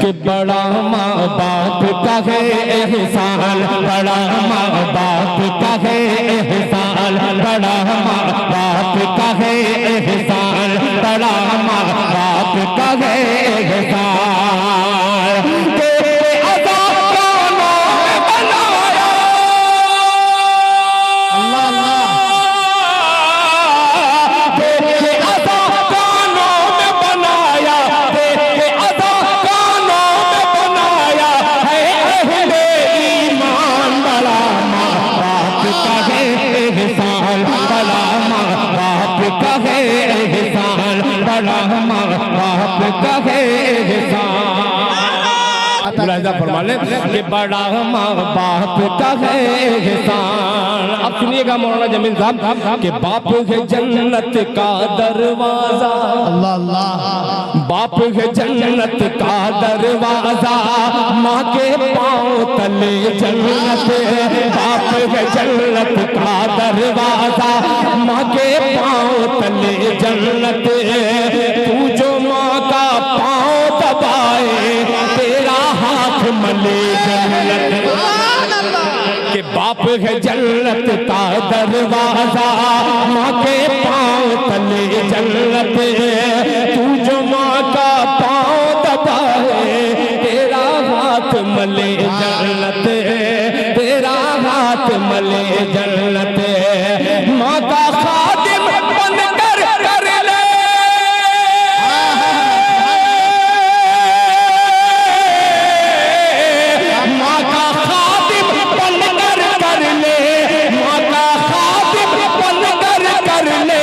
कि बड़ा माँ बाप का है एहसान, बड़ा माँ बाप का है एहसान, बड़ा माँ बाप का है एहसान, बड़ा माँ बाप का है एहसान। तेरे अदा कानों में बनाया, अल्लाह अल्लाह, तेरे अदा कानों में बनाया, तेरे अदा कानों में बनाया है अहले ईमान। बड़ा माँ बाप का है एहसान, बड़ा माँ बाप का है एहसान, बड़ा माँ बाप का है एहसान। मुलाहिजा फरमा लें कि बड़ा माँ बाप का है एहसान। अब सुनिएगा मौलाना जमील साहब कि बाप है जन्नत का दरवाजा, अल्लाह अल्लाह, बाप है जन्नत का दरवाजा, माँ के पाँव तले जन्नत, बाप है जन्नत का दरवाजा, माँ के पाँव तले जन्नत। तू जो माँ का पाँव दबाए तेरा हाथ मले जन्नत। कि बाप है जन्नत का दरवाजा, माँ के पाँव तले जन्नत। तू जो माँ का पाँव दबाए तेरा हाथ मले जन्नत, तेरा हाथ मले जन्नत। माँ का खादिम बनकर कर ले, माँ का खादिम बनकर कर ले, माँ का खादिम बनकर कर ले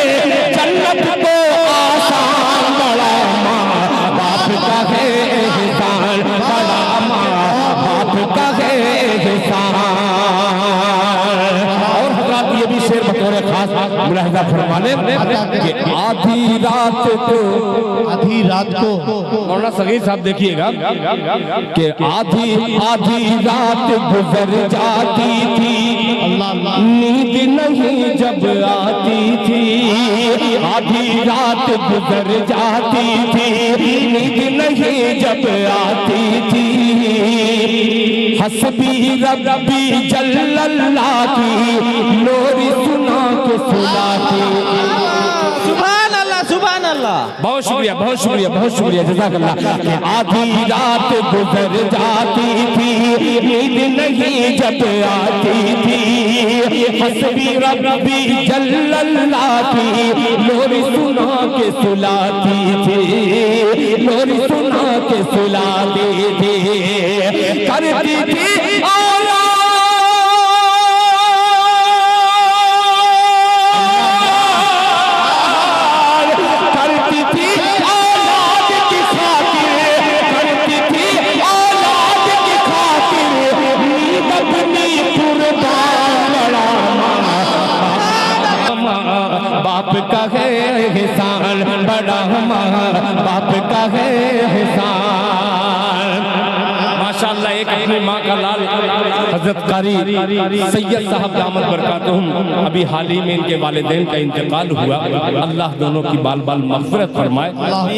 जन्नत को आसान। बड़ा माँ बाप का है एहसान, बड़ा माँ बाप का है एहसान। और हज़रात ये भी शेर बतौर खास मुलाहिजा फरमा लें कि आधी रात को मौलाना सगीर साहब देखिएगा कि आधी आधी रात गुजर जाती थी, नींद नहीं जब आती थी, आधी रात गुजर जाती थी, नींद नहीं जब आती थी। हस्बी रब्बी जल्लल्लाह की लोरी सुना के सुनाती। सुभान अल्लाह, सुभान अल्लाह। बहुत शुक्रिया, बहुत शुक्रिया, बहुत शुक्रिया, जज़ाकल्लाह। कि आधी रात गुजर जाती थी, नींद नहीं जब आती थी, हस्बी रब्बी जल्लल्लाह की लोरी सुना के सुलाती थी, लोरी सुना के सुलाती थी। करती थी बाप का है एहसान, बड़ा माँ बाप का है एहसान। माशाअल्लाह एक अपनी माँ का लाल हज़रत कारी सैयद साहब दामद बरकातहुम, अभी हाल ही में इनके वालिदैन का इंतकाल हुआ। अल्लाह दोनों की बाल बाल मग़फ़िरत फरमाए।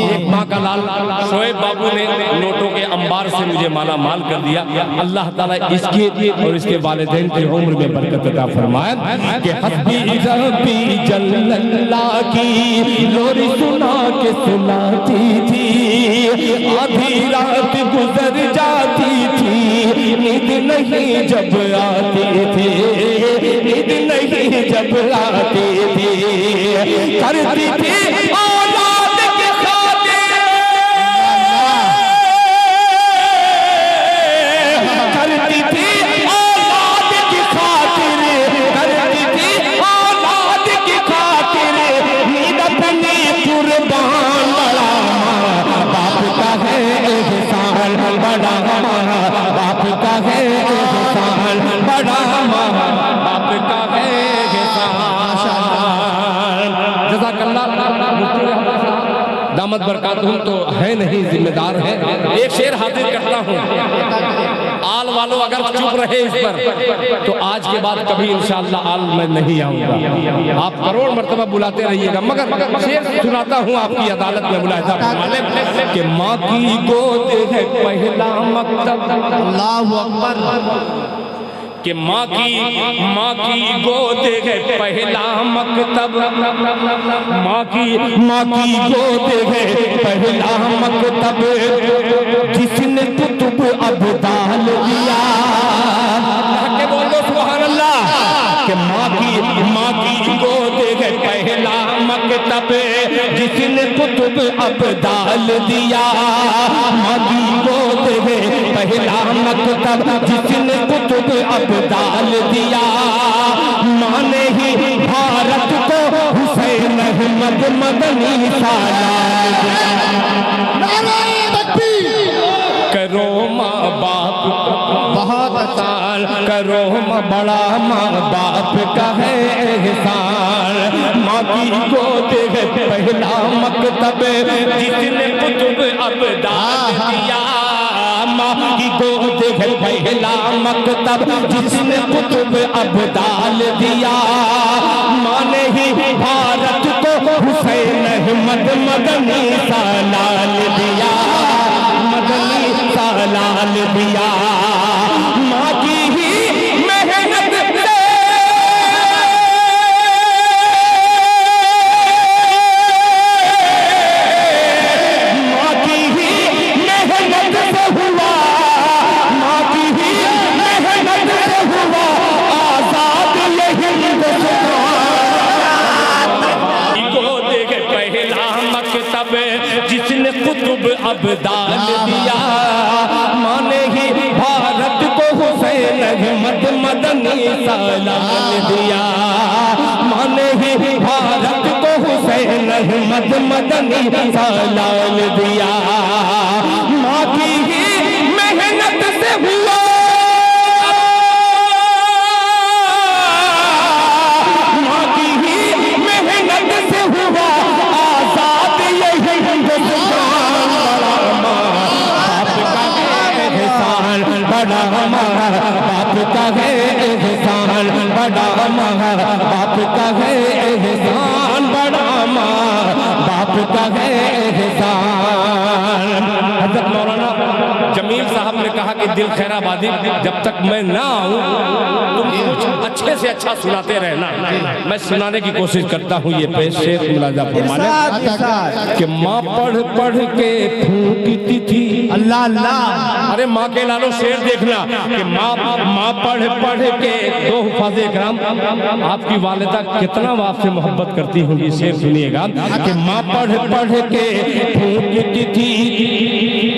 एक माँ का लाल शोएब बाबू ने नोटों के अंबार से मुझे माला माल कर दिया। अल्लाह ताला इसकी और इसके वालिदैन की उम्र में बरकत अता फरमाए। कि हस्बी रब्बी जल्लल्लाह की लोरी सुना के सुनाती थी, आधी रात गुजर जाती थी, नींद नहीं जब आती थी, नींद नहीं जब आती थी। करती थी औलाद के खातिर, करती थी औलाद की खातिर, करती थी औलाद की खातिर, नींद अपनी कुर्बान। बड़ा बाप का है एहसान, बड़ा बाप का है एहसान, बड़ा बाप का है एहसान। जज़ाकल्लाह। दामद बरकातहुम तो है नहीं, जिम्मेदार है। एक शेर हाजिर करता हूँ आल वालों अगर चुप रहे इस पर तो आज के बाद कभी इंशाअल्लाह आल मैं नहीं आऊंगा। आप करोड़ मर्तबा बुलाते रहिएगा, मगर शेर सुनाता हूँ आपकी अदालत में मुलाहिजा फरमाने कि माँ की गोद है पहला मकतब, अल्लाहु अकबर। कि माँ की गोद है पहला मकतब, माँ की गोद है पहला मकतब, जिसने कुतुब अब्दाल दिया। के बोल दो सुभान अल्लाह। कि माँ की गोद है पहला मकतब, जिसने कुतुब अब्दाल दिया। माँ की गोद है पहला मकतब, जिसने कुतुब अब्दाल दिया। माँ ने ही भारत को हुसैन अहमद मदनी सालाल दिया। करो माँ बाप बहुत साल, करो माँ बड़ा माँ बाप का है एहसान। माँ की गोद है पहला मकतब, जिसने कुतुब अब्दाल दिया। माँ की गोद है पहला मकतब, जिसने कुतुब अब्दाल दिया। माँ ने ही भारत को हुसैन अहमद मदनी सालाल दिया, मदनी सालाल दिया। माँ की ही मेहनत से माँ की ही मेहनत से हुआ, माँ की ही मेहनत से हुआ आजाद ये हिंदुस्तान। गोद के पहला मकतब, जिसने कुतुब अब्दाल दिया। माँ ने ही भारत को हुसैन अहमद मदनी सालाल दिया। माँ ने ही भारत को हुसैन अहमद मदनी सालाल दिया। माँ की ही मेहनत से हुआ, माँ की ही मेहनत से हुआ आजाद ये हिंदुस्तान। बड़ा माँ बाप का है एहसान, बड़ा माँ बाप का है एहसान, बड़ा माँ बाप का है एहसान। हज़रत मौलाना जमील साहब ने कहा कि दिल खैराबादी जब तक मैं ना आऊँ तुम कुछ अच्छे से अच्छा सुनाते रहना। मैं सुनाने की कोशिश करता हूँ। ये पेश शेख मुलाजा फरमाने कि माँ पढ़ पढ़ के फूकती थी। अल्लाह अल्लाह। अरे माँ के लालो शेर देखना कि माँ पढ़ पढ़ के दो हुफाज़े इकराम आपकी वालिदा कितना आपसे मोहब्बत करती होंगी। शेर सुनिएगा कि माँ पढ़ पढ़ के फूकती थी,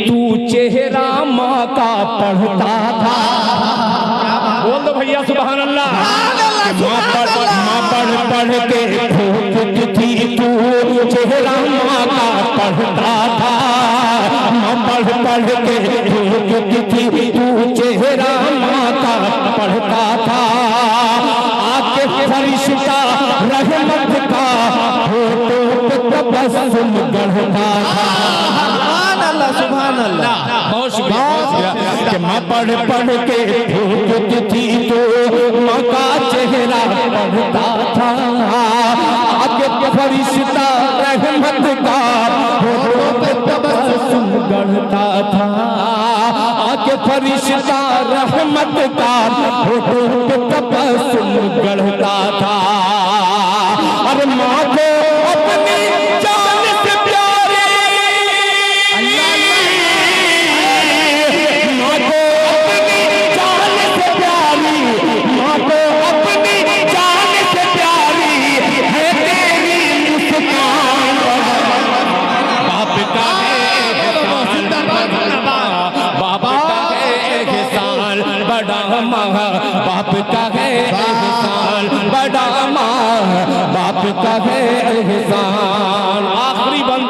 तू चेहरा माँ का पढ़ता था। बोल दो भैया सुभान अल्लाह। माँ पढ़ पढ़ के फूकती थी, तू चेहरा माँ का पढ़ता था। माँ पढ़ पढ़ के फूकती थी, तू चेहरा माँ का पढ़ता था। आके फरिश्ता रहमत का होठों पे तबस्सुम गढ़ता था। सुभान अल्लाह। बहुत शुक्रिया कि माँ पढ़ पढ़ के फूकती थी, तो माँ का चेहरा पढ़ता था। आके फरिश्ता रहमत का होठों पे तबस्सुम गढ़ता था। आके फरिश्ता रहमत का होठों पे तबस्सुम गढ़ता था। अरे माँ को अपनी जान से प्यारी, माँ को अपनी जान से प्यारी, माँ को अपनी जान से प्यारी है तेरी मुस्कान। बाप का है एहसान, बाप का है एहसान, बड़ा माँ बाप का है एहसान, बड़ा माँ बाप का है एहसान। आखिरी बंद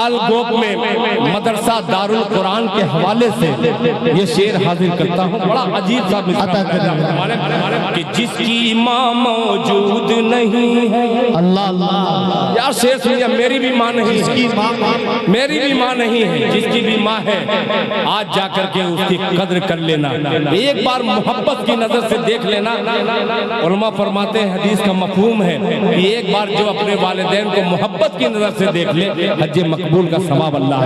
आलगोप में मदरसा दारुल कुरान के हवाले से ये शेर हाजिर करता हूँ। बड़ा अजीब सा मिसाल कि जिसकी माँ मौजूद नहीं है, अल्लाह अल्लाह, यार शेर सुनिए, मेरी भी माँ नहीं है, मेरी भी माँ नहीं है, जिसकी भी माँ है आज जाकर के उसकी कद्र कर लेना, एक बार मोहब्बत की नजर से देख लेना। उलमा फरमाते हैं हदीस का मफहूम है कि एक बार जो अपने वालिदैन को मोहब्बत की नजर से देख ले, हज मकबूल का सवाब अल्लाह।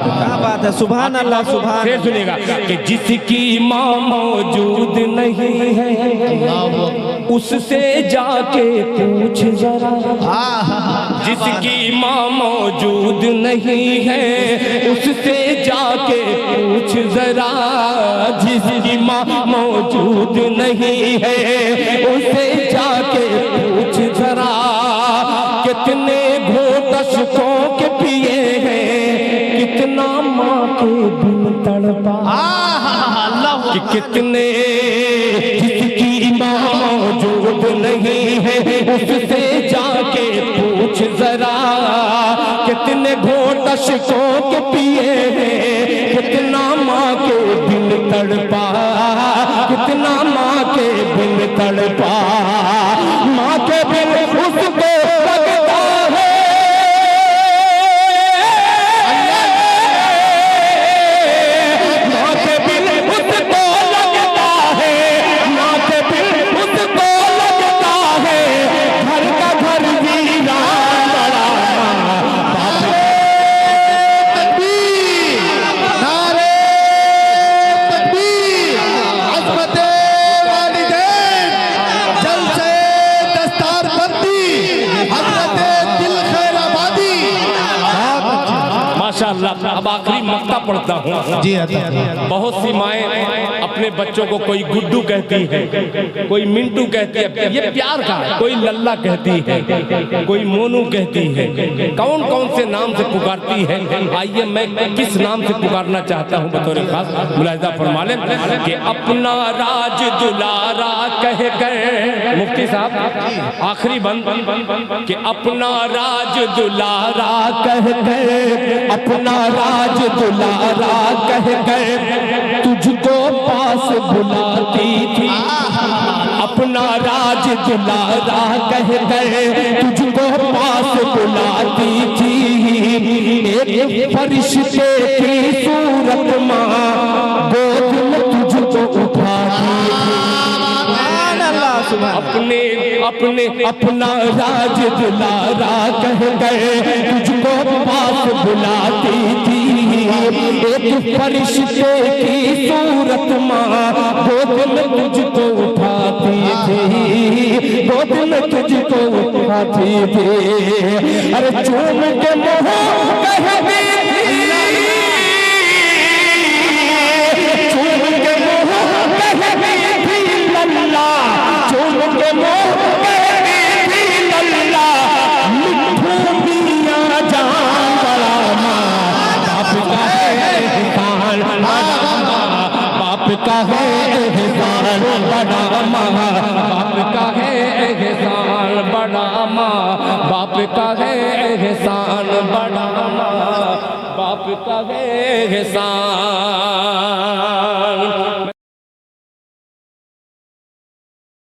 क्या बात है, सुभान अल्लाह सुभान। फिर सुनिएगा कि जिसकी माँ मौजूद नहीं है उससे जाके पूछ जरा, जिसकी माँ मौजूद नहीं है उससे जाके पूछ जरा, जिसकी माँ मौजूद नहीं है उससे जाके पूछ जरा, कितने घोट अश्कों के पिए हैं, कितना माँ के बिन तड़पा, कि कितने, जिसकी माँ मौजूद नहीं है उससे जाके पूछ जरा, कितने घोट अश्कों के पिए हैं, कितना माँ के बिन तड़पा, कितना माँ के बिन तड़पा, माँ के बिन उसको लगता है, माँ के बिन उसको लगता है, माँ के बिन उसको लगता है, घर का घर वीरान बड़ा, नारे तकबीर, अज़मते वालिदैन, जलसे दस्तार बंदी, हज़रते दिल खैर आबादी। माशाअल्लाह। अब आखिरी मक्ता पढ़ता हूँ। जी बहुत सी माएं अपने बच्चों को कोई गुड्डू कहती है, कोई मिंटू कहती है, ये प्यार का है, कोई लल्ला कहती है, कोई मोनू कहती है, कौन कौन से नाम से पुकारती है। आइए मैं किस नाम से पुकारना चाहता हूँ बतौर खास मुलाहिजा फरमा लें कि अपना राज दुलारा कह कर, मुफ्ती साहब आखिरी बंद, कि अपना राज दुलारा कह कर, अपना राज दुलारा कह कर तुझको पास बुलाती थी, अपना राज दुलारा कह कर तुझको पास बुलाती थी, एक फरिश्ते की सूरत माँ गोद में तुझको उठाती थी, अपने अपने अपना राज दुलारा कह गए तुझको पास बुलाती थी, एक फरिश्ते की सूरत माँ गोद में तुझको उठाती थी, गोद में तुझको उठाती थी, अरे चूम के मोह कह दी, चूम के मोह कह दी थी लल्ला, चूम के मोह कह दी थी लल्ला, मिठू मियां जान बड़ा माँ बाप का है एहसान, बाप का है एहसान बड़ा माँ, बाप का है एहसान बड़ा माँ, बाप का है एहसान बड़ा माँ, बाप का है एहसान।